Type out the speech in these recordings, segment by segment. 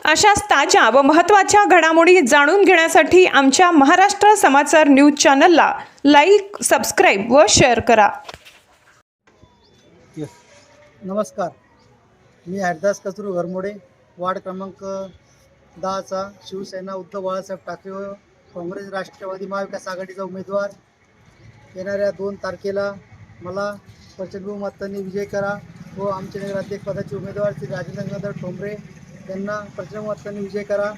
अशाच ताज्या व महत्त्वाच्या घडामोडी जाणून घेण्यासाठी आमच्या महाराष्ट्र समाचार न्यूज चॅनलला लाईक, सबस्क्राईब व शेअर करा. नमस्कार, मी हरदास कचरू घरमोडे, वार्ड क्रमांक 10चा शिवसेना उद्धव बाळासाहेब ठाकरे व काँग्रेस राष्ट्रवादी महाविकास आघाडीचा उमेदवार. येणाऱ्या 2 तारखेला मला प्रचंड मतांनी विजय करा व आमचे नगराध्यक्ष पदाचे उमेदवार श्री राजेंद्र गंगाधर ठोंबरे यांना प्रचंड मतांनी विजय करा.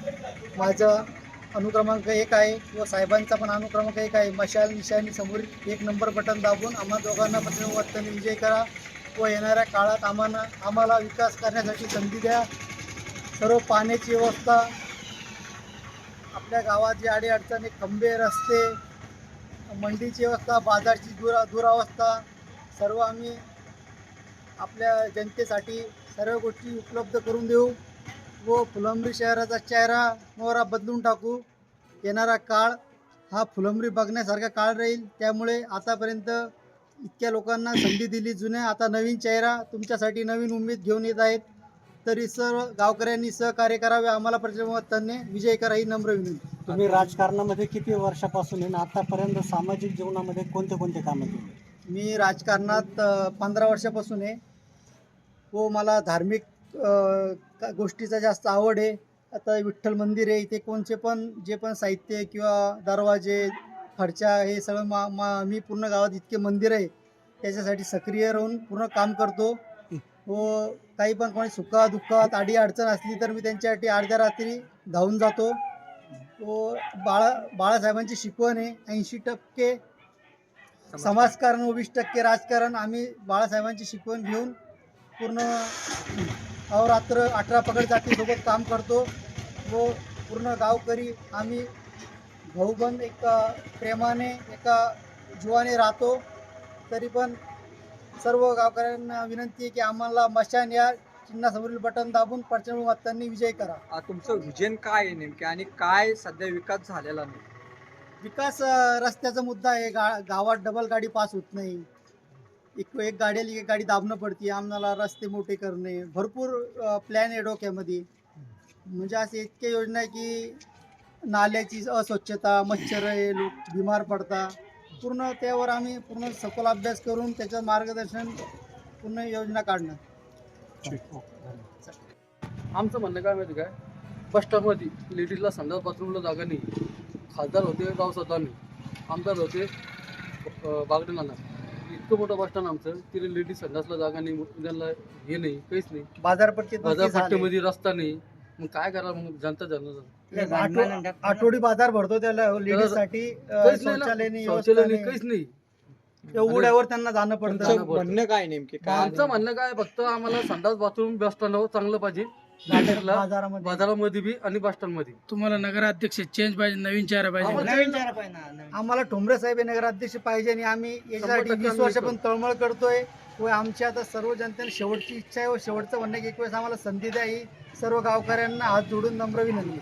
माझा अनुक्रमांक 1 आहे व साहेबांचा पण अनुक्रमांक 1 आहे. मशाल निशाणी समोर 1 नंबर बटन दाबून आम्हा दोघांना प्रचंड मतांनी विजय करा व येणाऱ्या काळात आम्हाला विकास करण्यासाठी संधी द्या. सर्व पाण्याची व्यवस्था, आपल्या गावात जे अडीअडचणी, खंबे, रस्ते, मंडीची व्यवस्था, बाजारची दुरावस्था सर्व आम्ही आपल्या जनतेसाठी सर्व गोष्टी उपलब्ध करून देऊ व फुलंब्री शहराचा चेहरा मोहरा बदलून टाकू. येणारा काळ हा फुलंब्री बघण्यासारखा काळ राहील. त्यामुळे आतापर्यंत इतक्या लोकांना संधी दिली, जुन्या आता नवीन चेहरा तुमच्यासाठी नवीन उमेद घेऊन येत आहेत. तरी सर्व गावकऱ्यांनी सहकार्य करावे, आम्हाला प्रचंड मतांनी विजय करा ही नम्र विनंती. तुम्ही राजकारणामध्ये किती वर्षापासून आहे, आतापर्यंत सामाजिक जीवनामध्ये कोणते कोणते कामं केली? मी राजकारणात 15 वर्षापासून आहे व मला धार्मिक गोष्टीचा जास्त आवड आहे. आता विठ्ठल मंदिर आहे, इथे कोणचे पण जे पण साहित्य किंवा दरवाजे, फरच्या हे सगळं मी पूर्ण गावात इतके मंदिर आहे त्याच्यासाठी सक्रिय राहून पूर्ण काम करतो व काही पण कोणी सुखादुःखात आडी अडचण असली तर मी त्यांच्यासाठी अर्ध्या रात्री धावून जातो व बाळासाहेबांची शिकवण आहे. 80% समाजकारण व 20% राजकारण. आम्ही बाळासाहेबांची शिकवण घेऊन पूर्ण अहोरात्र 18 पगड जातीसोबत काम करतो व पूर्ण गावकरी आम्ही भाऊबंद एका प्रेमाने एका जीवाने राहतो. तरी पण सर्व गावकऱ्यांना विनंती आहे की आम्हाला मशान या चिन्हासमोरील बटन दाबून प्रचंड मतांनी विजय करा. तुमचं विजन काय आहे नेमके आणि काय सध्या विकास झालेला नाही? विकास रस्त्याचा मुद्दा आहे. गावात डबल गाडी पास होत नाही. एक गाडी आली एक गाडी दाबणं पडते. आम्हाला रस्ते मोठे करणे, भरपूर प्लॅन आहे डोक्यामध्ये. म्हणजे असे इतके योजना आहे की नाल्याची अस्वच्छता, मच्छर आहे, लोक बिमार पडता. पूर्ण त्यावर आम्ही पूर्ण सखोल अभ्यास करून त्याचं मार्गदर्शन पूर्ण योजना काढणार. आमचं म्हणणं काय माहिती काय, बस स्टॉपमध्ये लेडीजला संडास बाथरूमला जागा नाही. खासदार होते गाव स्वतःने, आमदार होते बागडे नाना. इतकं मोठं बस स्टँड आमचं, तिथे लेडीज संडासला जागा नाही, त्यांना हे नाही, काहीच नाही. बाजारपट्टीमध्ये रस्ता नाही. मग काय करा, मग जनता आठवडी बाजार भरतो त्याला लेडीजसाठी, शौचालय नाही, काहीच नाही. उघड्यावर त्यांना जाणं पडतं. म्हणणं काय नेमके? आमचं म्हणणं काय, फक्त आम्हाला संडास बाथरूम बस स्टँडवर चांगलं पाहिजे, बाजारामध्ये बी आणि बस स्टँड मध्ये. तुम्हाला नगराध्यक्ष चेंज पाहिजे, नवीन चेहरा पाहिजे. आम्हाला ठोंबरे साहेब हे नगराध्यक्ष पाहिजे आणि आम्ही याच्यासाठी 20 वर्ष पण तळमळ करतोय व आमची आता सर्व जनतेने शेवटची इच्छा आहे व शेवटचं म्हणणं की एक वेळेस आम्हाला संधी द्या ही सर्व गावकऱ्यांना हात जोडून नम्र विनंती.